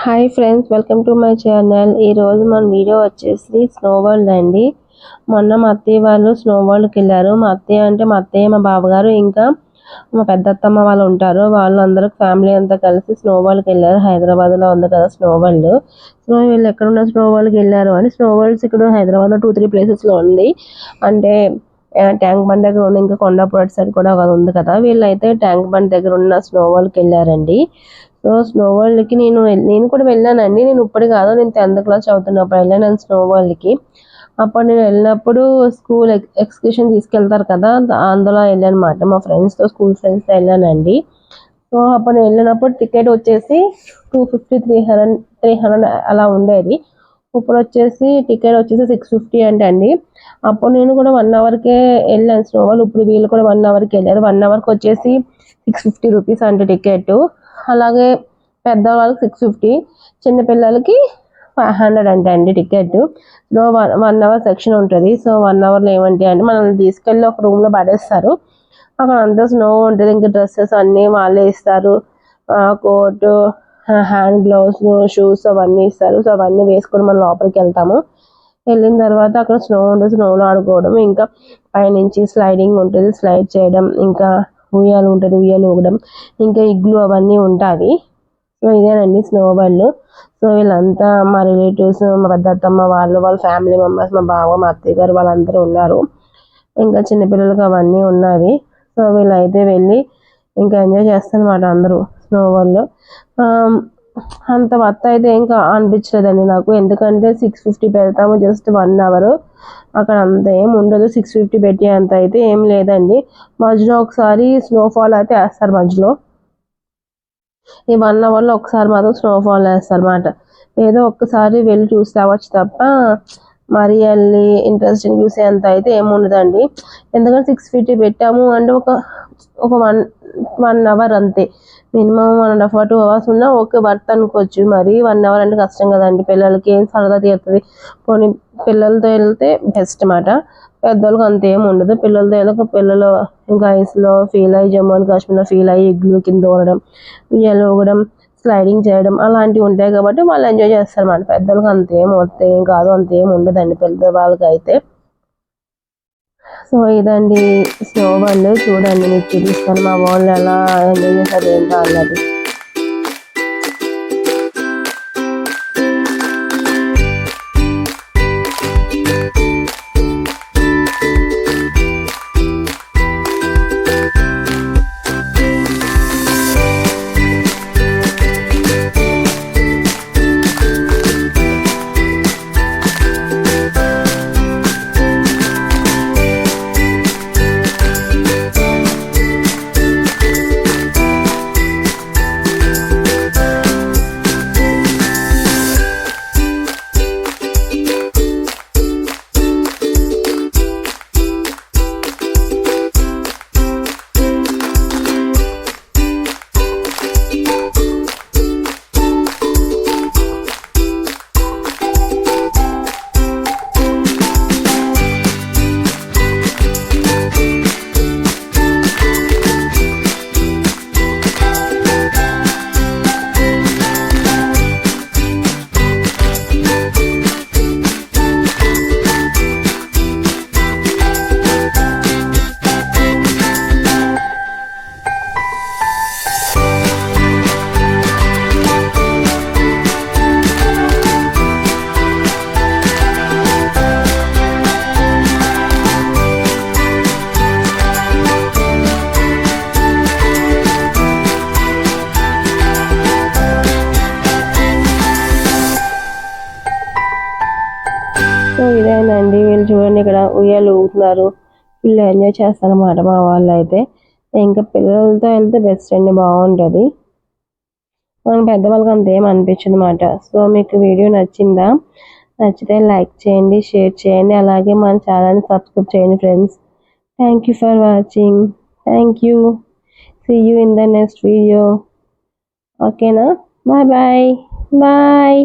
Hi friends, welcome to my channel. ఈరోజు మన video వచ్చేసి స్నో వరల్డ్ అండి. మొన్న మా అత్తయ్య వాళ్ళు స్నో వరల్డ్కి వెళ్ళారు. మా అత్తయ్య మా బావగారు ఇంకా మా పెద్దత్తమ్మ వాళ్ళు ఉంటారు. వాళ్ళందరూ ఫ్యామిలీ అంతా కలిసి స్నో వరల్డ్కి వెళ్ళారు. హైదరాబాద్లో ఉంది కదా స్నో వరల్డ్. సో వీళ్ళు ఎక్కడున్న స్నో వరల్డ్కి వెళ్ళారు అని, స్నో వరల్డ్స్ ఇక్కడ హైదరాబాద్లో 2-3 ప్లేసెస్లో ఉంది. అంటే ట్యాంక్ బండ్ దగ్గర ఉంది, ఇంకా కొండాపూర్ సైడ్ కూడా ఉంది కదా. వీళ్ళైతే ట్యాంక్ బండ్ దగ్గర ఉన్న స్నో వరల్డ్కి వెళ్ళారండి. సో స్నో వరల్డ్కి నేను కూడా వెళ్ళానండి. నేను ఇప్పుడు కాదు, నేను 10th క్లాస్ చదువుతున్నప్పుడు వెళ్ళాను స్నో వరల్డ్కి. అప్పుడు నేను వెళ్ళినప్పుడు స్కూల్ ఎక్స్కర్షన్ తీసుకెళ్తారు కదా, అందులో వెళ్ళాను అనమాట. మా ఫ్రెండ్స్తో, స్కూల్ ఫ్రెండ్స్తో వెళ్ళానండి. సో అప్పుడు నేను వెళ్ళినప్పుడు టికెట్ వచ్చేసి 250, 300 అలా ఉండేది. ఇప్పుడు వచ్చేసి టికెట్ వచ్చేసి 650 అండి. అప్పుడు నేను కూడా 1 అవర్కే వెళ్ళాను స్నో వరల్డ్. ఇప్పుడు వీళ్ళు కూడా 1 అవర్కి వెళ్ళారు. 1 అవర్కి వచ్చేసి 650 రూపీస్ అంటే టికెట్. అలాగే పెద్దవాళ్ళకి 650, చిన్నపిల్లలకి 500 అండి టికెట్. సో 1 అవర్ సెక్షన్ ఉంటుంది. సో 1 అవర్లో ఏమంటే అండి, మనల్ని తీసుకెళ్ళి ఒక రూమ్లో పడేస్తారు. అక్కడ అంతా స్నో ఉంటుంది. ఇంకా డ్రెస్సెస్ అన్నీ వాళ్ళే ఇస్తారు. కోటు, హ్యాండ్ గ్లౌస్, షూస్ అవన్నీ ఇస్తారు. సో అవన్నీ వేసుకొని మనం లోపలికి వెళ్తాము. వెళ్ళిన తర్వాత అక్కడ స్నో ఉంటుంది, స్నోలో ఆడుకోవడం, ఇంకా పైనుంచి స్లైడింగ్ ఉంటుంది, స్లైడ్ చేయడం, ఇంకా ఉయ్యాలు ఉంటుంది, ఉయ్యాలు ఊగడం, ఇంకా ఇగ్లు అవన్నీ ఉంటాయి. సో ఇదేనండి స్నో వరల్డ్. సో వీళ్ళంతా మా రిలేటివ్స్, మా పెద్దత్తమ్మ వాళ్ళ ఫ్యామిలీ మెంబర్స్, మా బావ, మా అత్తయ్య గారు వాళ్ళందరూ ఉన్నారు. ఇంకా చిన్నపిల్లలకి అవన్నీ ఉన్నాయి. సో వీళ్ళైతే వెళ్ళి ఇంకా ఎంజాయ్ చేస్తారన్నమాట అందరూ స్నో వరల్డ్. అంత వర్త్ అయితే ఇంకా అనిపించలేదండి నాకు, ఎందుకంటే 650 పెడతాము జస్ట్ 1 అవర్. అక్కడ అంత ఏం ఉండదు, 650 పెట్టి అంత అయితే ఏం లేదండి. మధ్యలో ఒకసారి స్నోఫాల్ అయితే వేస్తారు. మధ్యలో ఈ 1 అవర్లో ఒకసారి మాత్రం స్నోఫాల్ వేస్తారు అన్నమాట. ఏదో ఒక్కసారి వెళ్ళి చూసి రావచ్చు తప్ప మరి వెళ్ళి ఇంట్రెస్టింగ్ చూసే అంత అయితే ఏముండదండి. ఎందుకంటే 650 పెట్టాము అంటే ఒక 1 అవర్ అంతే. మినిమం 1.5 2 అవర్స్ ఉన్నా ఓకే, వర్త్ అనుకోవచ్చు. మరి 1 అవర్ అంటే కష్టం కదండి. పిల్లలకి ఏం సరదా తీరుతుంది. కొన్ని పిల్లలతో వెళ్తే బెస్ట్ అన్నమాట. పెద్దోళ్ళకి అంత ఏమి ఉండదు. పిల్లలతో వెళ్ళక పిల్లలు ఇంకా ఐస్లో ఫీల్ అయ్యి, జమ్మూ అండ్ కాశ్మీర్లో ఫీల్ అయ్యి ఇగ్లు కింద ఊరడం, ఉయ్యాలు ఊగడం, స్లైడింగ్ చేయడం అలాంటివి ఉంటాయి కాబట్టి వాళ్ళు ఎంజాయ్ చేస్తారు అన్నమాట. పెద్దలకు అంతేం కాదు, అంతేం ఉండదండి పెద్దవాళ్ళకి అయితే. సో ఇదండి స్నో వరల్డ్. చూడండి, మీకు చూపిస్తాను మా వాళ్ళు ఎలా ఎంజాయ్ చేస్తారు ఏంటో అన్నది. సో ఇదేనండి, వీళ్ళు చూడండి ఇక్కడ ఉయ్యాలు ఊగుతున్నారు, ఫుల్ ఎంజాయ్ చేస్తారన్నమాట మా వాళ్ళు అయితే. ఇంకా పిల్లలతో వెళ్తే బెస్ట్ అండి, బాగుంటుంది. మన పెద్దవాళ్ళకి అంత ఏం అనిపించదు అన్నమాట. సో మీకు వీడియో నచ్చిందా? నచ్చితే లైక్ చేయండి, షేర్ చేయండి, అలాగే మన ఛానల్ని సబ్స్క్రైబ్ చేయండి friends. Thank you for watching. Thank you. See you in the next video. ఓకేనా? Bye bye. బాయ్.